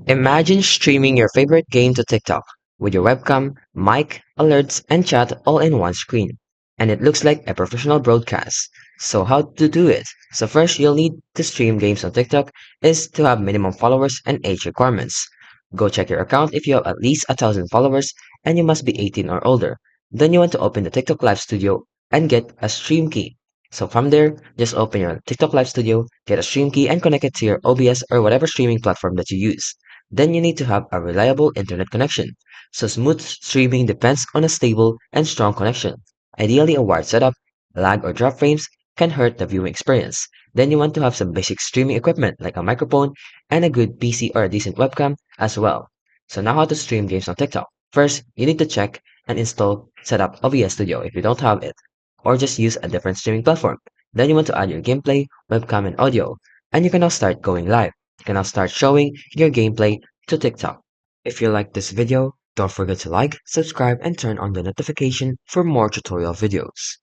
Imagine streaming your favorite game to TikTok with your webcam, mic, alerts, and chat all in one screen. And it looks like a professional broadcast. So how to do it? So first you'll need to stream games on TikTok is to have minimum followers and age requirements. Go check your account if you have at least 1,000 followers and you must be 18 or older. Then you want to open the TikTok Live Studio and get a stream key. So from there, just open your TikTok Live Studio, get a stream key and connect it to your OBS or whatever streaming platform that you use. Then you need to have a reliable internet connection. So smooth streaming depends on a stable and strong connection. Ideally, a wired setup, lag or drop frames can hurt the viewing experience. Then you want to have some basic streaming equipment like a microphone and a good PC or a decent webcam as well. So now how to stream games on TikTok. First, you need to check and install Setup OBS Studio if you don't have it, or just use a different streaming platform. Then you want to add your gameplay, webcam, and audio, and you can now start going live. You can now start showing your gameplay to TikTok. If you like this video, don't forget to like, subscribe, and turn on the notification for more tutorial videos.